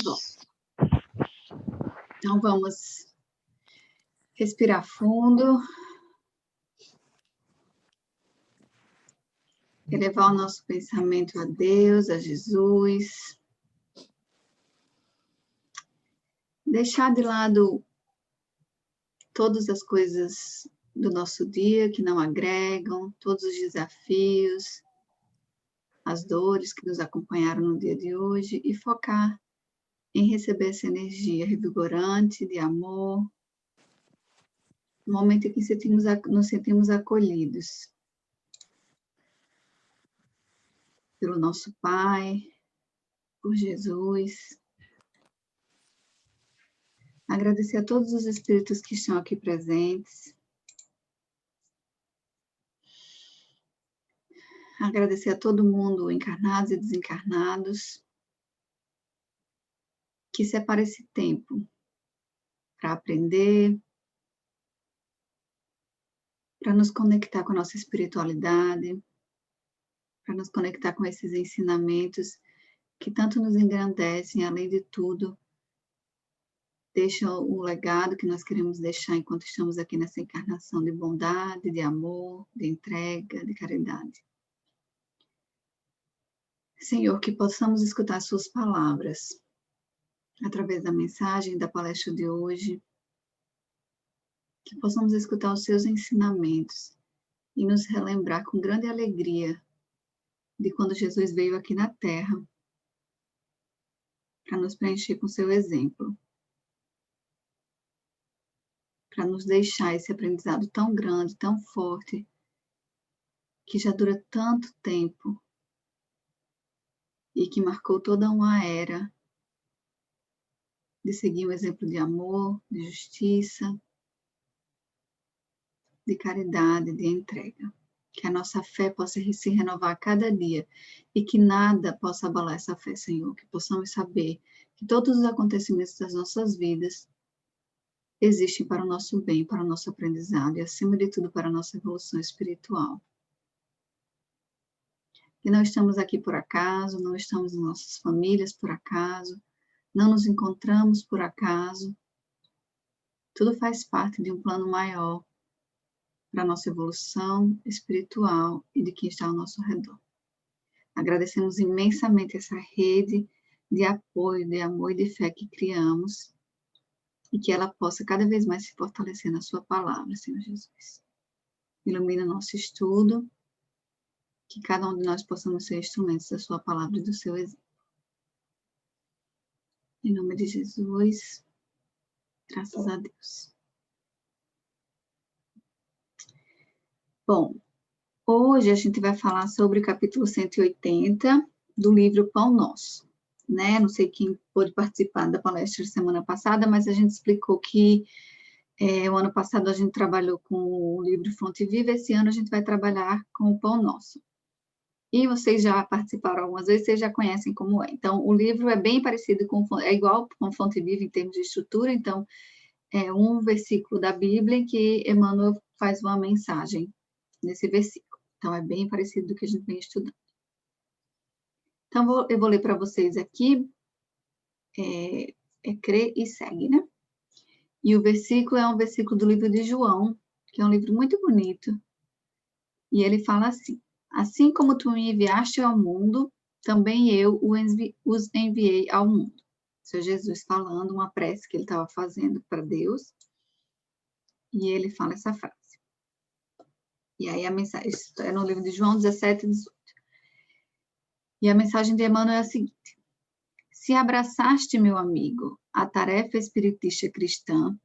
Bom, então vamos respirar fundo, elevar o nosso pensamento a Deus, a Jesus, deixar de lado todas as coisas do nosso dia que não agregam, todos os desafios, as dores que nos acompanharam no dia de hoje e focar em receber essa energia revigorante de amor, no momento em que nos sentimos acolhidos pelo nosso Pai, por Jesus. Agradecer a todos os espíritos que estão aqui presentes. Agradecer a todo mundo, encarnados e desencarnados, que separa esse tempo para aprender, para nos conectar com a nossa espiritualidade, para nos conectar com esses ensinamentos que tanto nos engrandecem, além de tudo, deixam um legado que nós queremos deixar enquanto estamos aqui nessa encarnação de bondade, de amor, de entrega, de caridade. Senhor, que possamos escutar suas palavras através da mensagem da palestra de hoje, que possamos escutar os seus ensinamentos e nos relembrar com grande alegria de quando Jesus veio aqui na Terra para nos preencher com seu exemplo, para nos deixar esse aprendizado tão grande, tão forte, que já dura tanto tempo e que marcou toda uma era de seguir um exemplo de amor, de justiça, de caridade, de entrega. Que a nossa fé possa se renovar a cada dia e que nada possa abalar essa fé, Senhor. Que possamos saber que todos os acontecimentos das nossas vidas existem para o nosso bem, para o nosso aprendizado e, acima de tudo, para a nossa evolução espiritual. Que não estamos aqui por acaso, não estamos em nossas famílias por acaso, não nos encontramos por acaso. Tudo faz parte de um plano maior para a nossa evolução espiritual e de quem está ao nosso redor. Agradecemos imensamente essa rede de apoio, de amor e de fé que criamos e que ela possa cada vez mais se fortalecer na sua palavra, Senhor Jesus. Ilumina nosso estudo, que cada um de nós possamos ser instrumentos da sua palavra e do seu exemplo. Em nome de Jesus, graças a Deus. Bom, hoje a gente vai falar sobre o capítulo 180 do livro Pão Nosso, né? Não sei quem pôde participar da palestra semana passada, mas a gente explicou que o ano passado a gente trabalhou com o livro Fonte Viva, esse ano a gente vai trabalhar com o Pão Nosso. E vocês já participaram algumas vezes, vocês já conhecem como é. Então, o livro é bem parecido é igual com Fonte Viva em termos de estrutura, então, é um versículo da Bíblia que Emmanuel faz uma mensagem nesse versículo. Então, é bem parecido do que a gente vem estudando. Então, eu vou ler para vocês aqui, crê e segue, né? E o versículo é um versículo do livro de João, que é um livro muito bonito. E ele fala assim: assim como tu me enviaste ao mundo, também eu os enviei ao mundo. Isso é Jesus falando uma prece que ele estava fazendo para Deus. E ele fala essa frase. E aí a mensagem, é no livro de João 17, 18. E a mensagem de Emmanuel é a seguinte: se abraçaste, meu amigo, a tarefa espiritista cristã,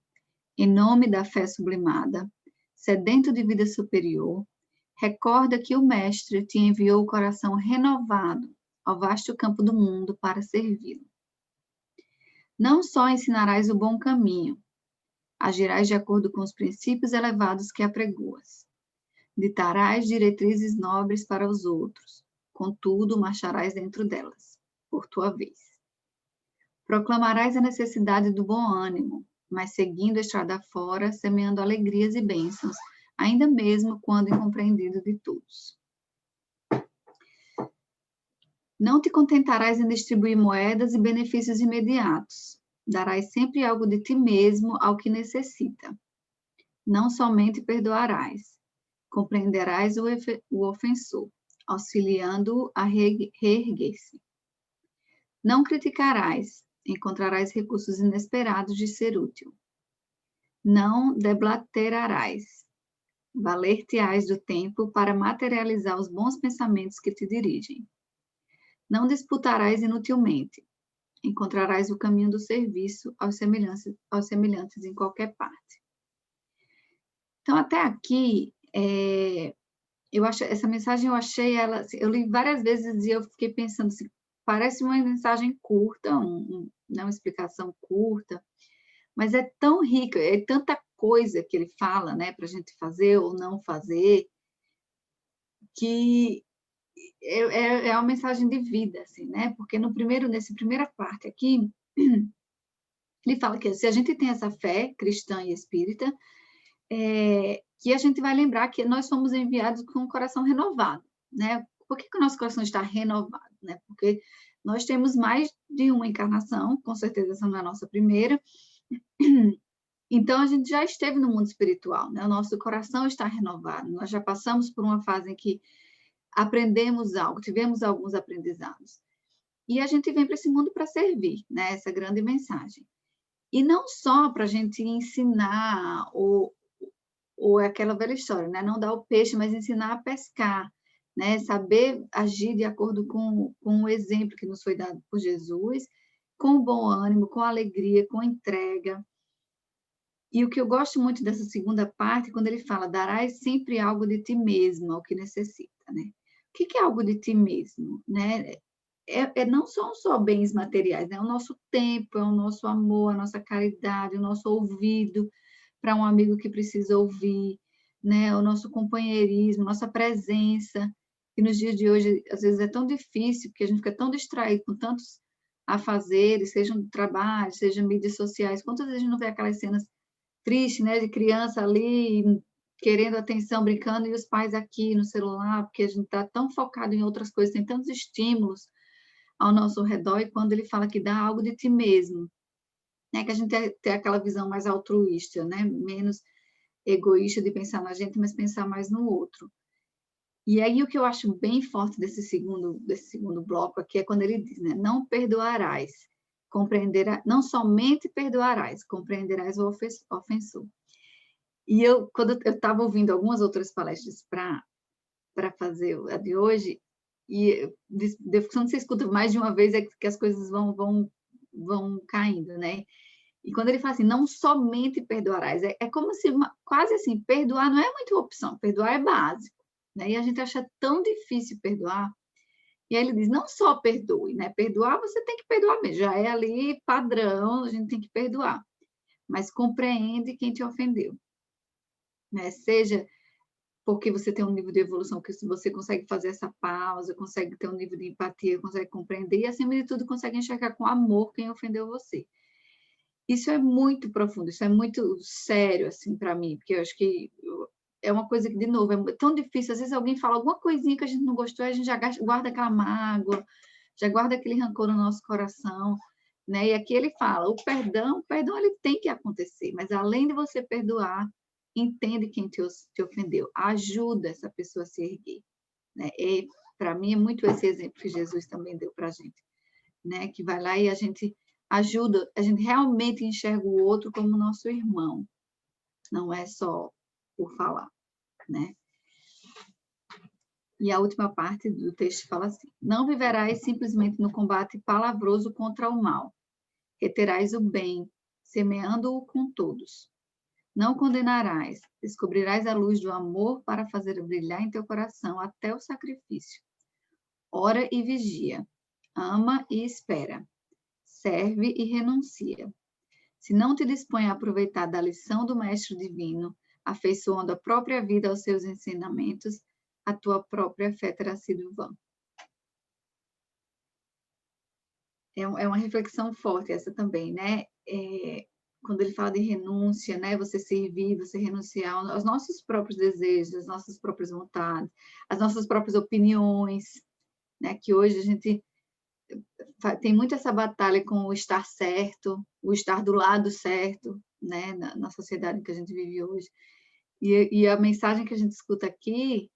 em nome da fé sublimada, sedento de vida superior, recorda que o Mestre te enviou o coração renovado ao vasto campo do mundo para servi-lo. Não só ensinarás o bom caminho, agirás de acordo com os princípios elevados que apregoas. Ditarás diretrizes nobres para os outros, contudo marcharás dentro delas, por tua vez. Proclamarás a necessidade do bom ânimo, mas seguindo a estrada fora, semeando alegrias e bênçãos, ainda mesmo quando incompreendido de todos. Não te contentarás em distribuir moedas e benefícios imediatos. Darás sempre algo de ti mesmo ao que necessita. Não somente perdoarás. Compreenderás o ofensor, auxiliando-o a reerguer-se. Não criticarás. Encontrarás recursos inesperados de ser útil. Não deblaterarás. Valer-te-ás do tempo para materializar os bons pensamentos que te dirigem. Não disputarás inutilmente. Encontrarás o caminho do serviço aos semelhantes em qualquer parte. Então, até aqui, essa mensagem eu achei ela, eu li várias vezes e eu fiquei pensando assim, parece uma mensagem curta, uma explicação curta, mas é tão rica, é tanta coisa que ele fala, né, para a gente fazer ou não fazer, que é uma mensagem de vida, assim, né? Porque nessa primeira parte aqui, ele fala que se a gente tem essa fé cristã e espírita, que a gente vai lembrar que nós somos enviados com um coração renovado, né? Por que o nosso coração está renovado, né? Porque nós temos mais de uma encarnação, com certeza essa não é a nossa primeira, então a gente já esteve no mundo espiritual, né? O nosso coração está renovado, nós já passamos por uma fase em que aprendemos algo, tivemos alguns aprendizados. E a gente vem para esse mundo para servir, né? Essa grande mensagem. E não só para a gente ensinar, ou é aquela velha história, né? Não dar o peixe, mas ensinar a pescar, né? Saber agir de acordo com o exemplo que nos foi dado por Jesus, com bom ânimo, com alegria, com entrega. E o que eu gosto muito dessa segunda parte, quando ele fala, darás sempre algo de ti mesmo ao que necessita, né? O que é algo de ti mesmo, né? Não são só bens materiais, é o nosso tempo, é o nosso amor, a nossa caridade, o nosso ouvido para um amigo que precisa ouvir, né? O nosso companheirismo, nossa presença, que nos dias de hoje, às vezes, é tão difícil, porque a gente fica tão distraído com tantos afazeres, sejam do trabalho, sejam mídias sociais, quantas vezes a gente não vê aquelas cenas tristes, né, de criança ali querendo atenção, brincando, e os pais aqui no celular, porque a gente está tão focado em outras coisas, tem tantos estímulos ao nosso redor, e quando ele fala que dá algo de ti mesmo, né, que a gente tem aquela visão mais altruísta, né, menos egoísta de pensar na gente, mas pensar mais no outro. E aí o que eu acho bem forte desse segundo bloco aqui é quando ele diz, né, não perdoarás, compreenderás, não somente perdoarás, compreenderás o ofensor. E quando eu estava ouvindo algumas outras palestras para fazer a de hoje, e quando você escuta mais de uma vez é que as coisas vão caindo, né? E quando ele fala assim, não somente perdoarás, é como se, quase assim, perdoar não é muita opção, perdoar é básico, né? E a gente acha tão difícil perdoar, e aí ele diz, não só perdoe, né? Perdoar, você tem que perdoar mesmo, já é ali padrão, a gente tem que perdoar, mas compreende quem te ofendeu, né? Seja porque você tem um nível de evolução que você consegue fazer essa pausa, consegue ter um nível de empatia, consegue compreender e, acima de tudo, consegue enxergar com amor quem ofendeu você. Isso é muito profundo, isso é muito sério, assim, para mim, porque eu acho que é uma coisa que, de novo, é tão difícil. Às vezes alguém fala alguma coisinha que a gente não gostou, a gente já guarda aquela mágoa, já guarda aquele rancor no nosso coração, né? E aqui ele fala, o perdão ele tem que acontecer, mas além de você perdoar, entende quem te ofendeu, ajuda essa pessoa a se erguer, né? E para mim é muito esse exemplo que Jesus também deu para a gente, né? Que vai lá e a gente ajuda, a gente realmente enxerga o outro como nosso irmão, não é só por falar, né? E a última parte do texto fala assim, não viverás simplesmente no combate palavroso contra o mal, reterás o bem, semeando-o com todos. Não condenarás, descobrirás a luz do amor para fazer brilhar em teu coração até o sacrifício. Ora e vigia, ama e espera, serve e renuncia. Se não te dispõe a aproveitar da lição do Mestre Divino, afeiçoando a própria vida aos seus ensinamentos, a tua própria fé terá sido vã. É uma reflexão forte essa também, né? Quando ele fala de renúncia, né? Você servir, você renunciar aos nossos próprios desejos, às nossas próprias vontades, às nossas próprias opiniões, né? Que hoje a gente tem muito essa batalha com o estar certo, o estar do lado certo, né, na sociedade que a gente vive hoje. E a mensagem que a gente escuta aqui,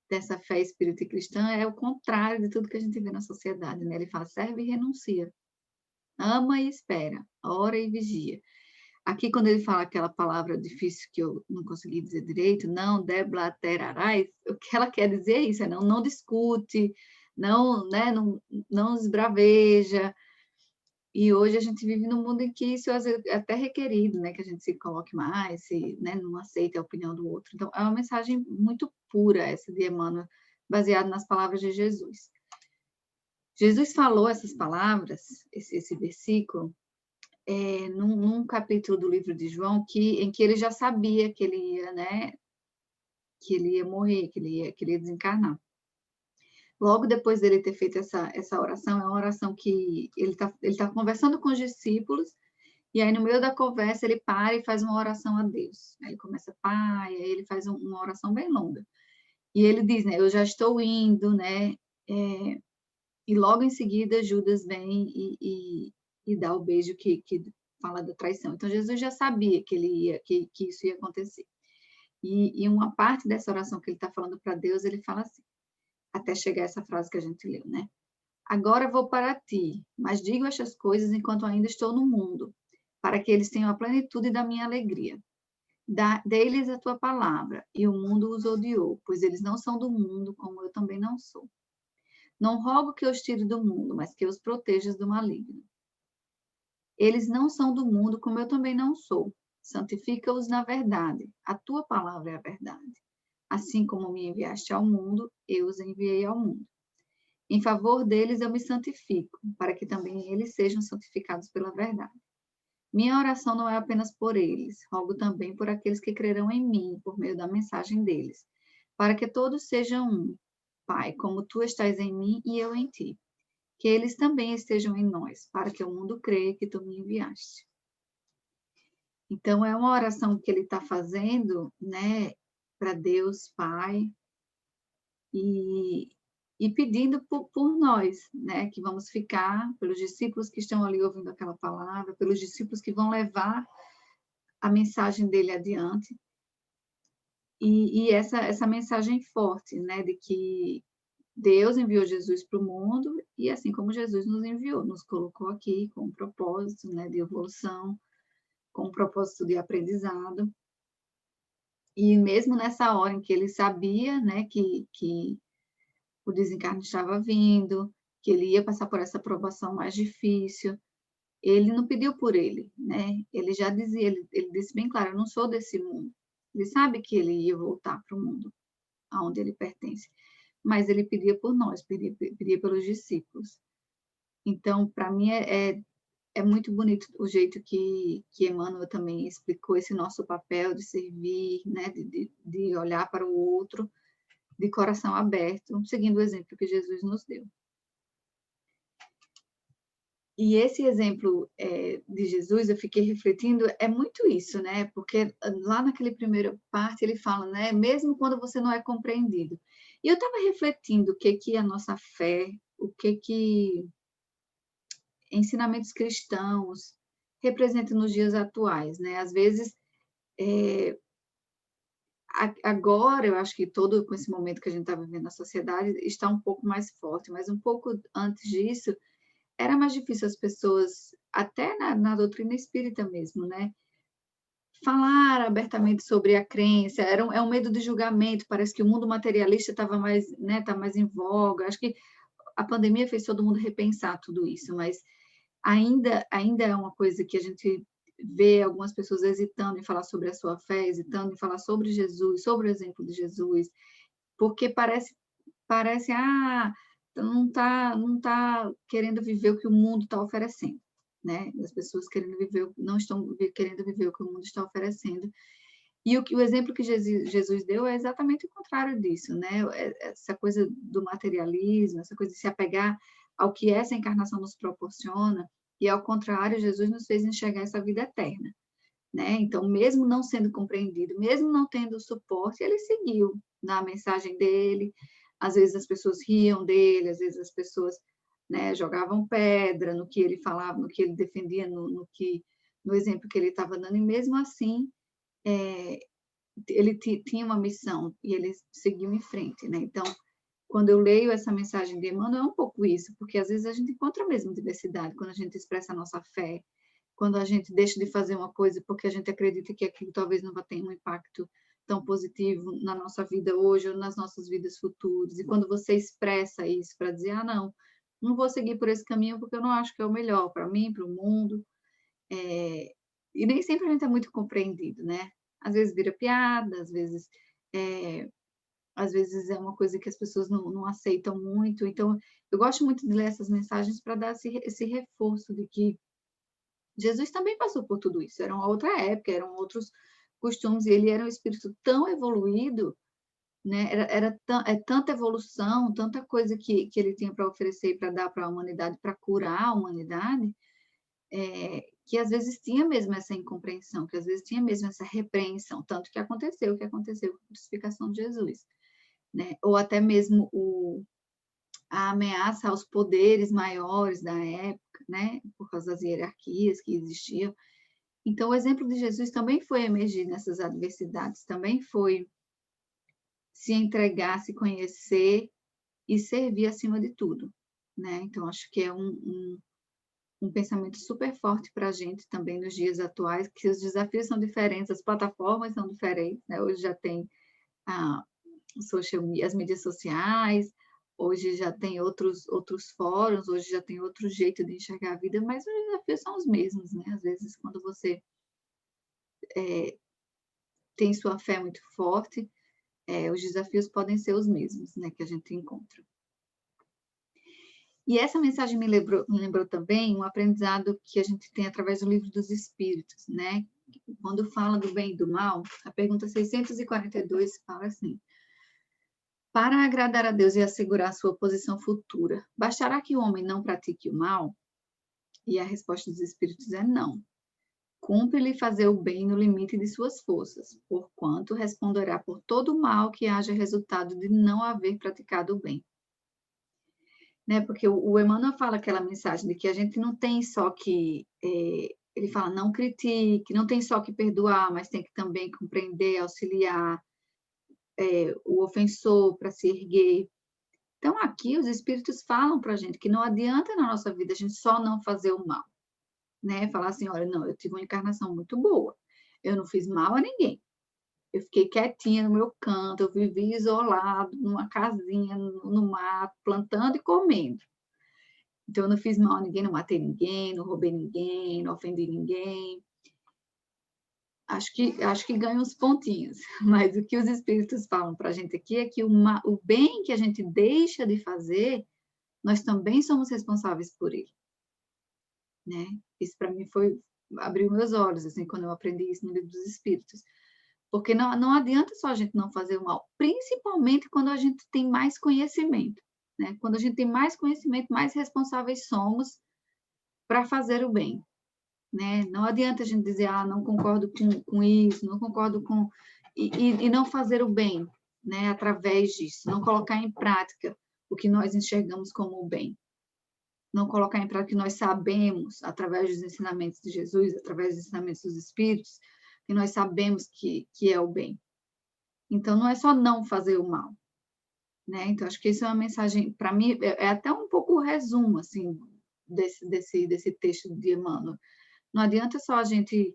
dessa fé espírita e cristã, é o contrário de tudo que a gente vê na sociedade, né? Ele fala, serve e renuncia, ama e espera, ora e vigia. Aqui, quando ele fala aquela palavra difícil que eu não consegui dizer direito, não deblaterarás, o que ela quer dizer é isso, é não discute, não, né, não esbraveja. E hoje a gente vive num mundo em que isso às vezes, é até requerido, né, que a gente se coloque mais, né, não aceite a opinião do outro. Então, é uma mensagem muito pura essa de Emmanuel, baseada nas palavras de Jesus. Jesus falou essas palavras, esse versículo, num capítulo do livro de João, em que ele já sabia que ele ia, né, que ele ia morrer, que ele ia desencarnar. Logo depois dele ter feito essa oração, é uma oração que ele tá conversando com os discípulos, e aí no meio da conversa ele para e faz uma oração a Deus. Aí ele começa, Pai, aí ele faz uma oração bem longa. E ele diz, né, eu já estou indo, né, e logo em seguida Judas vem e dá o beijo que fala da traição. Então Jesus já sabia que isso ia acontecer. E uma parte dessa oração que ele está falando para Deus, ele fala assim, até chegar essa frase que a gente leu, né? Agora vou para ti, mas digo estas coisas enquanto ainda estou no mundo, para que eles tenham a plenitude da minha alegria. Dê-lhes a tua palavra, e o mundo os odiou, pois eles não são do mundo, como eu também não sou. Não rogo que os tire do mundo, mas que os protejas do maligno. Eles não são do mundo, como eu também não sou. Santifica-os na verdade. A tua palavra é a verdade. Assim como me enviaste ao mundo, eu os enviei ao mundo. Em favor deles eu me santifico, para que também eles sejam santificados pela verdade. Minha oração não é apenas por eles, rogo também por aqueles que crerão em mim, por meio da mensagem deles, para que todos sejam um. Pai, como tu estás em mim e eu em ti. Que eles também estejam em nós, para que o mundo creia que tu me enviaste. Então, é uma oração que ele está fazendo, né, para Deus Pai, e pedindo por nós, né, que vamos ficar, pelos discípulos que estão ali ouvindo aquela palavra, pelos discípulos que vão levar a mensagem dele adiante, e essa mensagem forte, né, de que Deus enviou Jesus para o mundo, e assim como Jesus nos enviou, nos colocou aqui com um propósito, né, de evolução, com um propósito de aprendizado, e mesmo nessa hora em que ele sabia, né, que o desencarne estava vindo, que ele ia passar por essa provação mais difícil, ele não pediu por ele, né? Ele já dizia, ele disse bem claro, eu não sou desse mundo. Ele sabe que ele ia voltar para o mundo aonde ele pertence, mas ele pedia por nós, pedia pelos discípulos. Então, para mim, é muito bonito o jeito que Emmanuel também explicou esse nosso papel de servir, né? De olhar para o outro, de coração aberto, seguindo o exemplo que Jesus nos deu. E esse exemplo de Jesus, eu fiquei refletindo, é muito isso, né? Porque lá naquele primeira parte ele fala, né? Mesmo quando você não é compreendido. E eu estava refletindo o que a nossa fé, o que ensinamentos cristãos representam nos dias atuais, né? Às vezes, agora, eu acho que todo com esse momento que a gente está vivendo na sociedade está um pouco mais forte, mas um pouco antes disso, era mais difícil as pessoas, até na doutrina espírita mesmo, né? Falar abertamente sobre a crença, é um medo de julgamento, parece que o mundo materialista estava mais, né, tá mais em voga. Acho que a pandemia fez todo mundo repensar tudo isso, mas ainda é uma coisa que a gente vê algumas pessoas hesitando em falar sobre a sua fé, hesitando em falar sobre Jesus, sobre o exemplo de Jesus, porque parece não tá querendo viver o que o mundo está oferecendo, né? As pessoas não estão querendo viver o que o mundo está oferecendo. E o exemplo que Jesus deu é exatamente o contrário disso, né? Essa coisa do materialismo, essa coisa de se apegar ao que essa encarnação nos proporciona, e ao contrário, Jesus nos fez enxergar essa vida eterna, né? Então, mesmo não sendo compreendido, mesmo não tendo suporte, ele seguiu na mensagem dele. Às vezes as pessoas riam dele, às vezes as pessoas né? Jogavam pedra no que ele falava, no que ele defendia, no exemplo que ele estava dando, e mesmo assim, ele tinha uma missão e ele seguiu em frente, né? Então, quando eu leio essa mensagem de Emmanuel, é um pouco isso, porque às vezes a gente encontra mesmo diversidade quando a gente expressa a nossa fé, quando a gente deixa de fazer uma coisa porque a gente acredita que aquilo talvez não vá ter um impacto tão positivo na nossa vida hoje ou nas nossas vidas futuras. E quando você expressa isso para dizer, não vou seguir por esse caminho porque eu não acho que é o melhor para mim, para o mundo. E nem sempre a gente é muito compreendido, né? Às vezes vira piada, às vezes é uma coisa que as pessoas não aceitam muito. Então, eu gosto muito de ler essas mensagens para dar esse reforço de que Jesus também passou por tudo isso. Era uma outra época, eram outros costumes, e ele era um espírito tão evoluído, né? É tanta evolução, tanta coisa que ele tinha para oferecer e para dar para a humanidade, para curar a humanidade, que às vezes tinha mesmo essa incompreensão, que às vezes tinha mesmo essa repreensão, tanto que aconteceu o que aconteceu com a crucificação de Jesus, né? Ou até mesmo a ameaça aos poderes maiores da época, né? Por causa das hierarquias que existiam. Então, o exemplo de Jesus também foi emergir nessas adversidades, também foi se entregar, se conhecer e servir acima de tudo, né? Então, acho que é um pensamento super forte para a gente também nos dias atuais, que os desafios são diferentes, as plataformas são diferentes, né? Hoje já tem a as mídias sociais, hoje já tem outros fóruns, hoje já tem outro jeito de enxergar a vida, mas os desafios são os mesmos, né? Às vezes, quando você tem sua fé muito forte, os desafios podem ser os mesmos, né, que a gente encontra. E essa mensagem me lembrou também um aprendizado que a gente tem através do Livro dos Espíritos, né? Quando fala do bem e do mal, a pergunta 642 fala assim: para agradar a Deus e assegurar sua posição futura, bastará que o homem não pratique o mal? E a resposta dos Espíritos é não. Cumpre-lhe fazer o bem no limite de suas forças, porquanto responderá por todo o mal que haja resultado de não haver praticado o bem. Né? Porque o Emmanuel fala aquela mensagem de que a gente não tem só que... ele fala, não critique, não tem só que perdoar, mas tem que também compreender, auxiliar o ofensor para se erguer. Então, aqui os Espíritos falam para a gente que não adianta na nossa vida a gente só não fazer o mal. Né? Falar assim, olha, não, eu tive uma encarnação muito boa, eu não fiz mal a ninguém, eu fiquei quietinha no meu canto, eu vivi isolado, numa casinha, no mato, plantando e comendo. Então, eu não fiz mal a ninguém, não matei ninguém, não roubei ninguém, não ofendi ninguém. Acho que ganha uns pontinhos, mas o que os espíritos falam para a gente aqui é que o bem que a gente deixa de fazer, nós também somos responsáveis por ele. Né? Isso para mim abriu meus olhos, assim, quando eu aprendi isso no Livro dos Espíritos. Porque não adianta só a gente não fazer o mal, principalmente quando a gente tem mais conhecimento. Né? Quando a gente tem mais conhecimento, mais responsáveis somos para fazer o bem. Né? Não adianta a gente dizer, não concordo com isso, não concordo com... E não fazer o bem, né? Através disso, não colocar em prática o que nós enxergamos como o bem. Não colocar em prática o que nós sabemos, através dos ensinamentos de Jesus, através dos ensinamentos dos Espíritos, que nós sabemos que é o bem. Então, não é só não fazer o mal. Né? Então, acho que isso é uma mensagem, para mim, é até um pouco o resumo, assim, desse texto de Emmanuel. Não adianta só a gente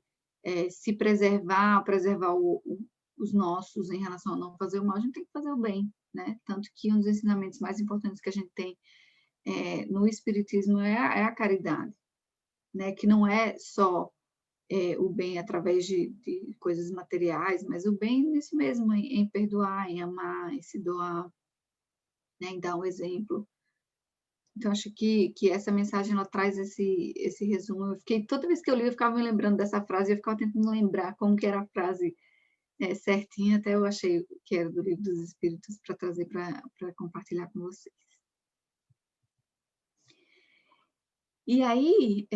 se preservar os nossos em relação a não fazer o mal, a gente tem que fazer o bem, né? Tanto que um dos ensinamentos mais importantes que a gente tem no Espiritismo é a caridade, né? Que não é só o bem através de coisas materiais, mas o bem nisso mesmo, em perdoar, em amar, em se doar, né? Em dar um exemplo. Então, acho que essa mensagem ela traz esse resumo. Toda vez que eu li, eu ficava me lembrando dessa frase, eu ficava tentando lembrar como que era a frase certinha, até eu achei que era do Livro dos Espíritos para trazer para compartilhar com vocês. E aí,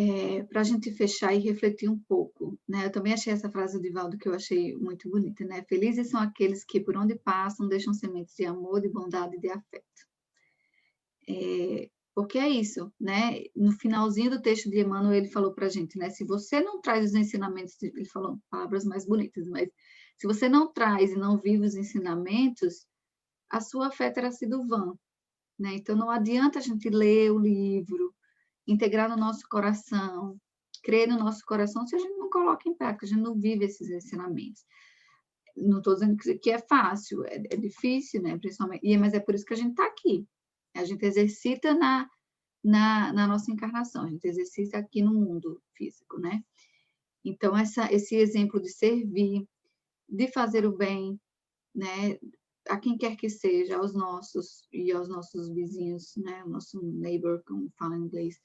para a gente fechar e refletir um pouco, né? Eu também achei essa frase do Divaldo que eu achei muito bonita, né? Felizes são aqueles que, por onde passam, deixam sementes de amor, de bondade e de afeto. Porque é isso, né? No finalzinho do texto de Emmanuel, ele falou para a gente, né? Se você não traz os ensinamentos, ele falou palavras mais bonitas, mas se você não traz e não vive os ensinamentos, a sua fé terá sido vã, né? Então não adianta a gente ler o livro, integrar no nosso coração, crer no nosso coração, se a gente não coloca em prática, a gente não vive esses ensinamentos. Não estou dizendo que é fácil, é difícil, né? Principalmente, mas é por isso que a gente está aqui. A gente exercita na nossa encarnação, a gente exercita aqui no mundo físico, né? Então, esse exemplo de servir, de fazer o bem, né? A quem quer que seja, aos nossos e aos nossos vizinhos, né? O nosso neighbor, como fala em inglês,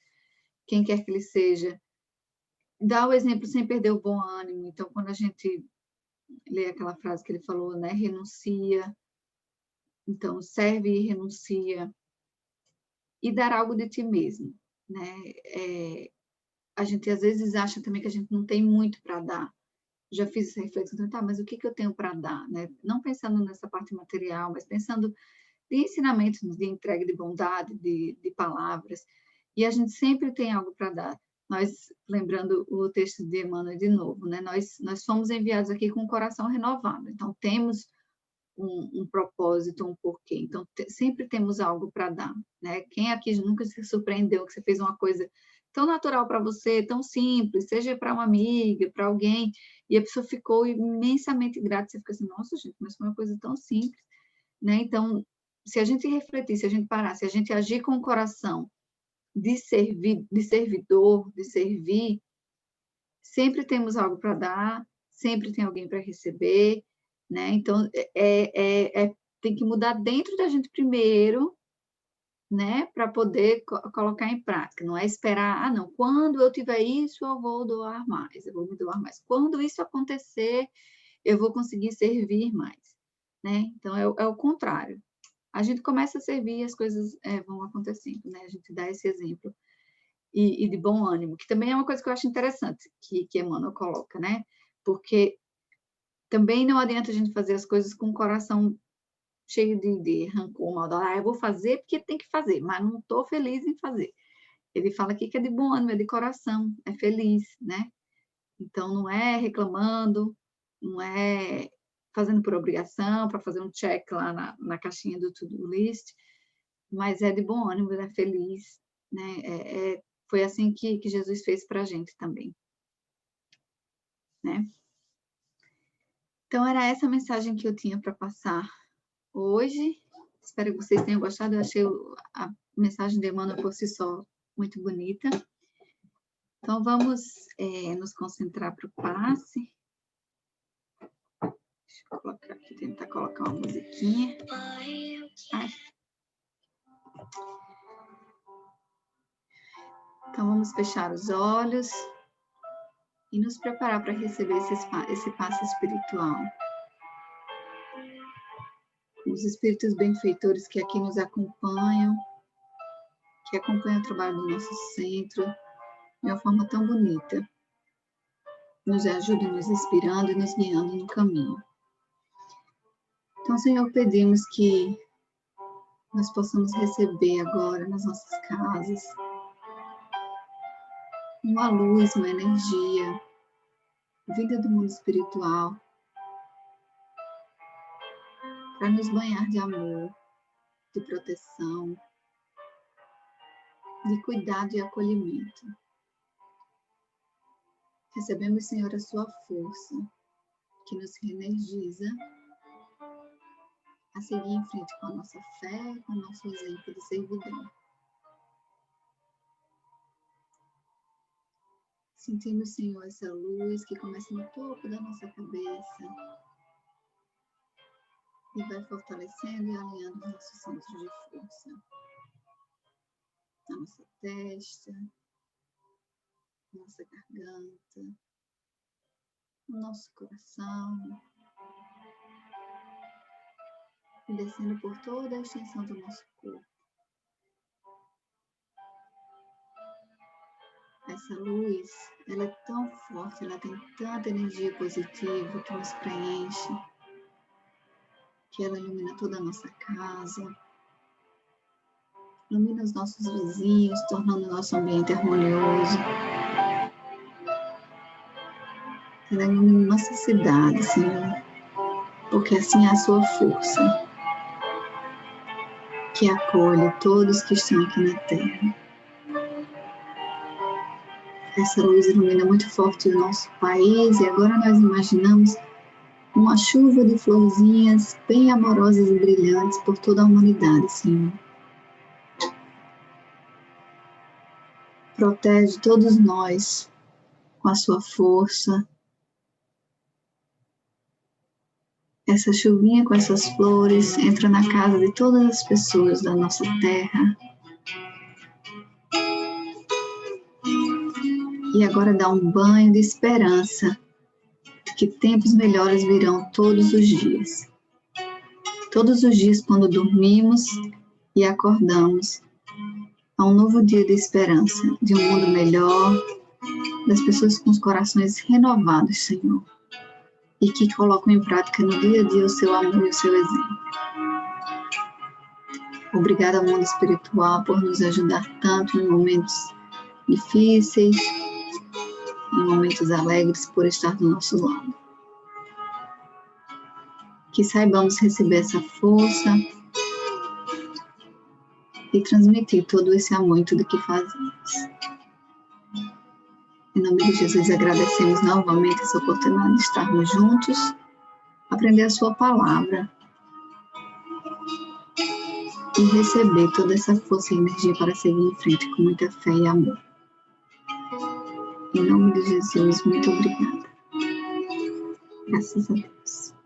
quem quer que ele seja, dá o exemplo sem perder o bom ânimo. Então, quando a gente lê aquela frase que ele falou, né? Renuncia, então serve e renuncia, e dar algo de ti mesmo, né? A gente às vezes acha também que a gente não tem muito para dar. Já fiz essa reflexão, tá, mas o que eu tenho para dar, né? Não pensando nessa parte material, mas pensando de ensinamentos, de entrega de bondade, de palavras, e a gente sempre tem algo para dar. Nós, lembrando o texto de Emmanuel de novo, né? Nós fomos enviados aqui com o coração renovado, então temos um propósito, um porquê. Então, sempre temos algo para dar, né? Quem aqui nunca se surpreendeu que você fez uma coisa tão natural para você, tão simples, seja para uma amiga, para alguém, e a pessoa ficou imensamente grata, você fica assim, nossa, gente, mas foi uma coisa tão simples, né? Então, se a gente refletir, se a gente parar, se a gente agir com o coração de servir, de servidor, de servir, sempre temos algo para dar, sempre tem alguém para receber, né? Então, tem que mudar dentro da gente primeiro, né? Para poder colocar em prática. Não é esperar, não, quando eu tiver isso, eu vou doar mais, eu vou me doar mais. Quando isso acontecer, eu vou conseguir servir mais, né? Então, é o contrário. A gente começa a servir e as coisas vão acontecendo, né? A gente dá esse exemplo. E de bom ânimo, que também é uma coisa que eu acho interessante, que Emmanuel coloca, né? Porque também não adianta a gente fazer as coisas com o coração cheio de rancor, maldade. Eu vou fazer porque tem que fazer, mas não estou feliz em fazer. Ele fala aqui que é de bom ânimo, é de coração, é feliz, né? Então, não é reclamando, não é fazendo por obrigação, para fazer um check lá na caixinha do to-do list, mas é de bom ânimo, é feliz, né? Foi assim que Jesus fez para a gente também, né? Então, era essa a mensagem que eu tinha para passar hoje. Espero que vocês tenham gostado. Eu achei a mensagem de Emmanuel por si só muito bonita. Então, vamos nos concentrar para o passe. Deixa eu colocar aqui, tentar colocar uma musiquinha. Ai. Então, vamos fechar os olhos e nos preparar para receber esse passe espiritual. Os espíritos benfeitores que aqui nos acompanham, que acompanham o trabalho do nosso centro de uma forma tão bonita, nos ajudam, nos inspirando e nos guiando no caminho. Então, Senhor, pedimos que nós possamos receber agora nas nossas casas uma luz, uma energia, vinda do mundo espiritual, para nos banhar de amor, de proteção, de cuidado e acolhimento. Recebemos, Senhor, a sua força, que nos reenergiza a seguir em frente com a nossa fé, com o nosso exemplo de servidão. Sentimos, Senhor, essa luz que começa no topo da nossa cabeça e vai fortalecendo e alinhando os nossos centros de força. Na nossa testa, na nossa garganta, no nosso coração, e descendo por toda a extensão do nosso corpo. Essa luz, ela é tão forte, ela tem tanta energia positiva que nos preenche, que ela ilumina toda a nossa casa, Ilumina os nossos vizinhos, tornando o nosso ambiente harmonioso. Ilumina nossa cidade, Senhor, porque assim é a sua força, que acolhe todos que estão aqui na terra. Essa luz ilumina muito forte o nosso país e agora nós imaginamos uma chuva de florzinhas bem amorosas e brilhantes por toda a humanidade, Senhor. Protege todos nós com a sua força. Essa chuvinha com essas flores entra na casa de todas as pessoas da nossa terra. E agora dá um banho de esperança de que tempos melhores virão todos os dias. Todos os dias, quando dormimos e acordamos, há um novo dia de esperança, de um mundo melhor, das pessoas com os corações renovados, Senhor, e que colocam em prática no dia a dia o seu amor e o seu exemplo. Obrigada, mundo espiritual, por nos ajudar tanto em momentos difíceis, em momentos alegres, por estar do nosso lado. Que saibamos receber essa força e transmitir todo esse amor em tudo que fazemos. Em nome de Jesus, agradecemos novamente essa oportunidade de estarmos juntos, aprender a sua palavra e receber toda essa força e energia para seguir em frente com muita fé e amor. Em nome de Jesus, muito obrigada. Graças a Deus.